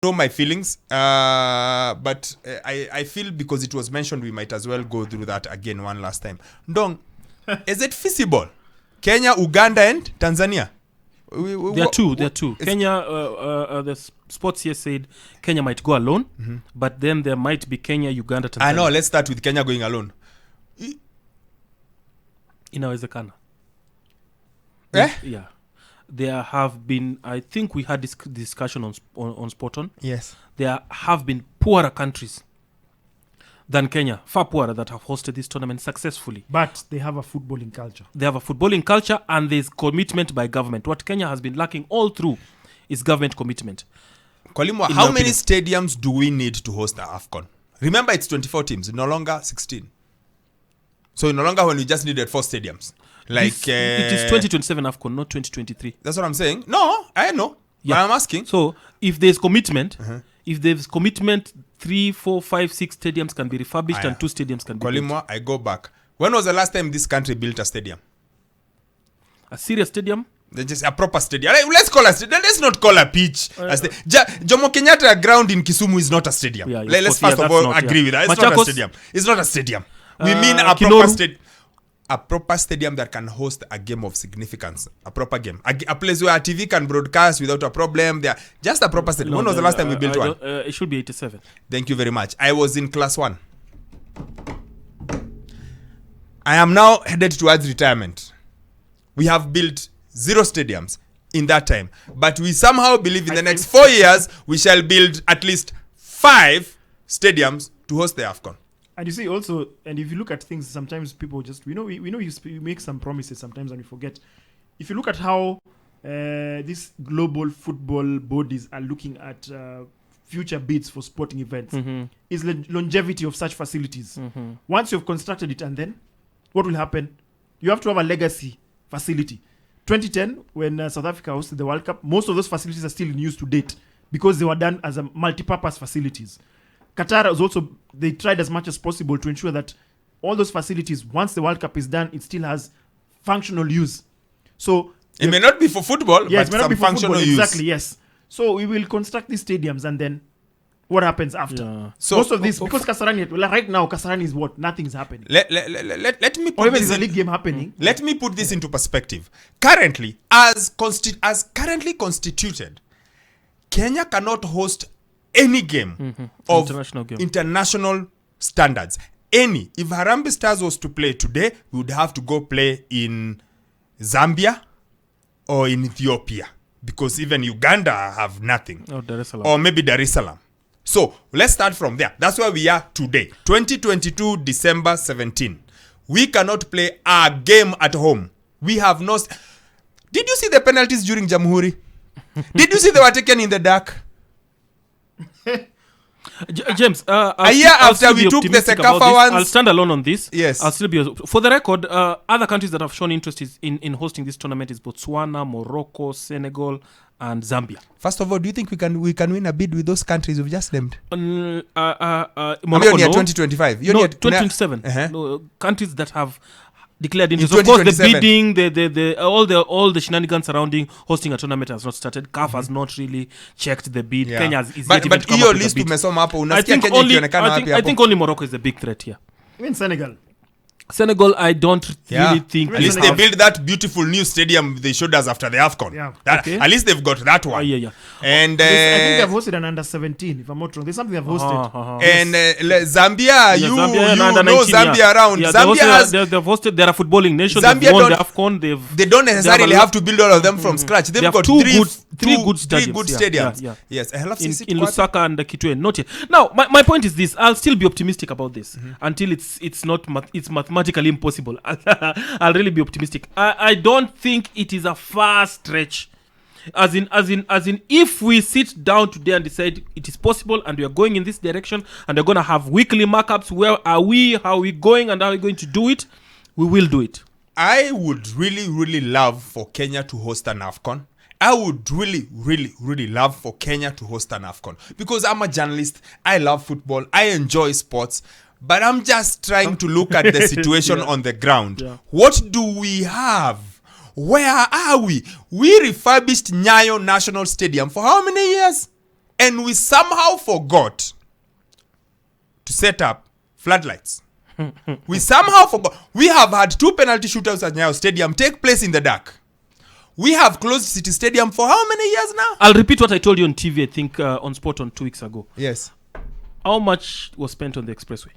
know my feelings, but I feel because it was mentioned, we might as well go through that again one last time. Ndong, is it feasible? Kenya, Uganda, and Tanzania? There are two. Kenya, the sports here said Kenya might go alone, but then there might be Kenya, Uganda, Tanzania. I know, let's start with Kenya going alone. Inawezekana. Yeah. There have been, I think we had this discussion on Spot On. Yes. There have been poorer countries than Kenya, far poorer, that have hosted this tournament successfully. But they have a footballing culture. They have a footballing culture, and there's commitment by government. What Kenya has been lacking all through is government commitment. Kwalimwa, how many stadiums do we need to host the Afcon? Remember, it's 24 teams, no longer 16. So no longer when we just needed 4 stadiums. Like it is 2027 Afcon, not 2023. That's what I'm saying. No, I know. Yeah. But I'm asking. So if there's commitment, 3, 4, 5, 6 stadiums can be refurbished and 2 stadiums can be built. I go back. When was the last time this country built a stadium? A serious stadium? Just a proper stadium. Let's call a stadium. Let's not call a pitch. Jomo Kenyatta ground in Kisumu is not a stadium. Let's first of all agree with that. It's not a stadium. It's not a stadium. We mean a proper stadium. A proper stadium that can host a game of significance. A proper game. A place where a TV can broadcast without a problem. Just a proper stadium. When was the last time we built one? It should be 87. Thank you very much. I was in class 1. I am now headed towards retirement. We have built 0 stadiums in that time. But we somehow believe in the next 4 years, we shall build at least 5 stadiums to host the Afcon. And you see also, and if you look at things, sometimes people just, we know you make some promises sometimes and we forget. If you look at how these global football bodies are looking at future bids for sporting events, is longevity of such facilities. Once you've constructed it, and then what will happen? You have to have a legacy facility. 2010, when South Africa hosted the World Cup, most of those facilities are still in use to date because they were done as a multi-purpose facilities. Qatar was also, they tried as much as possible to ensure that all those facilities, once the World Cup is done, it still has functional use. So it may not be for football, but some functional use. Exactly, yes. So we will construct these stadiums, and then what happens after? Yeah. So most of this, because Kasarani, right now, Kasarani is what? Nothing is happening. Let me put this a league game happening. Let me put this into perspective. Currently, as currently constituted, Kenya cannot host any game of international standards. If Harambee Stars was to play today, we would have to go play in Zambia or in Ethiopia, because even Uganda have nothing. Or maybe Dar es Salaam. So let's start from there. That's where we are today, 2022 December 17. We cannot play a game at home. We have no. Did you see the penalties during Jamhuri? Did you see they were taken in the dark? James, a year after we took the Sekafa ones, I'll stand alone on this. Yes, I'll still be. For the record, other countries that have shown interest in hosting this tournament is Botswana, Morocco, Senegal, and Zambia. First of all, do you think we can win a bid with those countries we've just named? Morocco, near 2025. No, 2027. No, countries that have declared interest. Of course, the bidding, all the shenanigans surrounding hosting a tournament has not started. CAF has not really checked the bid. Kenya is yet even to come up with a bid. I think only Morocco is the big threat here. Even Senegal, I don't really think. At least they built that beautiful new stadium they showed us after the Afcon. Yeah. At least they've got that one. And I think they've hosted an under 17, if I'm not wrong. There's something they've hosted. And Zambia, you know Zambia around. Zambia they've hosted. They're a footballing nation. Zambia they've won the Afcon. They don't necessarily have to build all of them from scratch. They've got three good stadiums. Yes, in Lusaka and Kitwe. Not yet. Now, my point is this: I'll still be optimistic about this until it's mathematically impossible. I'll really be optimistic. I don't think it is a far stretch. As in, if we sit down today and decide it is possible and we are going in this direction and we're going to have weekly markups, where are we, how are we going, and how are we going to do it, we will do it. I would really, really love for Kenya to host an Afcon. I would really, really, really love for Kenya to host an Afcon, because I'm a journalist. I love football. I enjoy sports. But I'm just trying to look at the situation on the ground. Yeah. What do we have? Where are we? We refurbished Nyayo National Stadium for how many years? And we somehow forgot to set up floodlights. We somehow forgot. We have had 2 penalty shootouts at Nyayo Stadium take place in the dark. We have closed City Stadium for how many years now? I'll repeat what I told you on TV, I think, on Sport on 2 weeks ago. Yes. How much was spent on the expressway?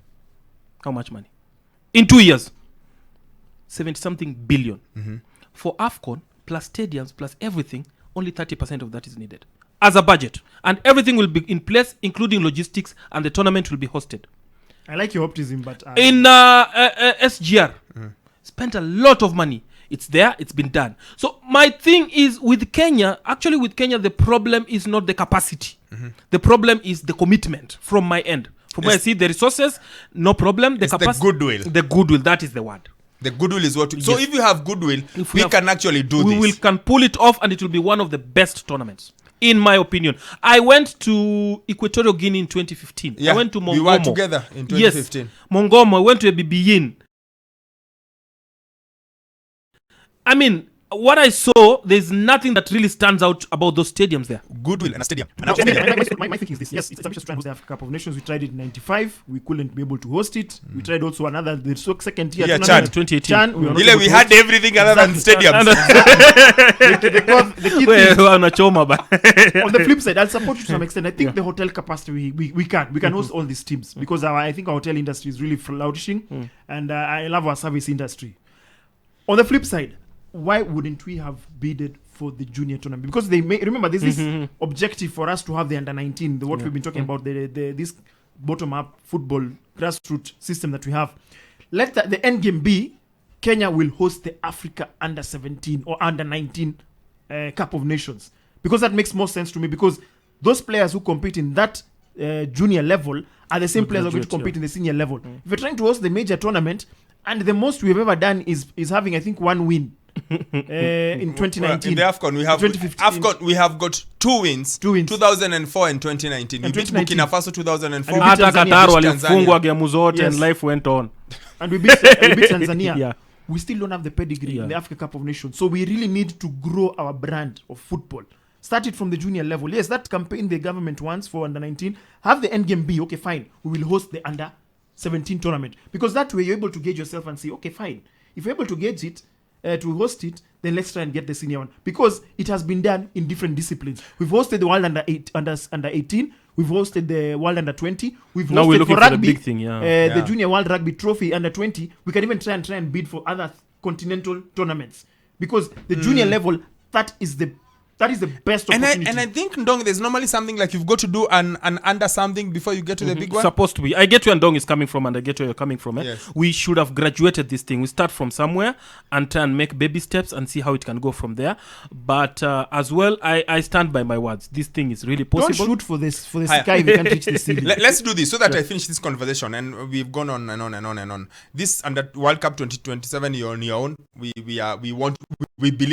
How much money? In 2 years? 70-something billion. For Afcon, plus stadiums, plus everything, only 30% of that is needed as a budget. And everything will be in place, including logistics, and the tournament will be hosted. I like your optimism, but... In SGR, spent a lot of money. It's there, it's been done. So my thing is with Kenya, the problem is not the capacity. The problem is the commitment from my end. From where I see the resources, no problem. The capacity, the goodwill. The goodwill, that is the word. The goodwill is what... So if you have goodwill, we can actually do this. We can pull it off, and it will be one of the best tournaments, in my opinion. I went to Equatorial Guinea in 2015. Yeah, I went to Mongomo. We were together in 2015. Yes, Mongomo. I went to Ebibiyin. I mean, what I saw, there's nothing that really stands out about those stadiums there. Goodwill and a stadium. My thinking is this. Yes, it's ambitious to host the Africa Cup of Nations. We tried it in 95. We couldn't be able to host it. We tried also the second tier tournament. 2018. Chan, We had everything other than stadiums. The key thing, on the flip side, I'll support you to some extent. I think the hotel capacity, we can host all these teams because I think our hotel industry is really flourishing, and I love our service industry. On the flip side, why wouldn't we have bidded for the junior tournament? Because remember, there's this objective for us to have the under-19, we've been talking about, this bottom-up football grassroots system that we have. Let the end game be, Kenya will host the Africa under-17 or under-19 Cup of Nations. Because that makes more sense to me, because those players who compete in that junior level are the same players who are going to compete in the senior level. If you're trying to host the major tournament, and the most we've ever done is having, I think, 1 win. In 2019. In the Afcon, we have got 2 wins. 2004 and 2019. We beat Burkina Faso 2004. Hata Qatar walifungwa game zote and life went on. And we beat Tanzania. Yeah. We still don't have the pedigree in the Africa Cup of Nations. So we really need to grow our brand of football. Start it from the junior level. Yes, that campaign the government wants for under 19. Have the end game be, okay, fine. We will host the under 17 tournament. Because that way you're able to gauge yourself and say, okay, fine. If you're able to gauge it, to host it, then let's try and get the senior one, because it has been done in different disciplines. We've hosted the World under 18, we've hosted the World under 20, we've now hosted for rugby, the big thing, the Junior World Rugby Trophy under 20. We can even try and bid for other continental tournaments, because the junior level, that is the best opportunity. And I think, Ndong, there's normally something like you've got to do an under something before you get to the big one. Supposed to be. I get where Ndong is coming from, and I get where you're coming from. Yes. We should have graduated this thing. We start from somewhere and try and make baby steps and see how it can go from there. But as well, I stand by my words. This thing is really possible. Don't shoot for the sky if you can't reach the ceiling. Let's do this so that I finish this conversation, and we've gone on and on and on and on. This under World Cup 2027, you're on your own. We believe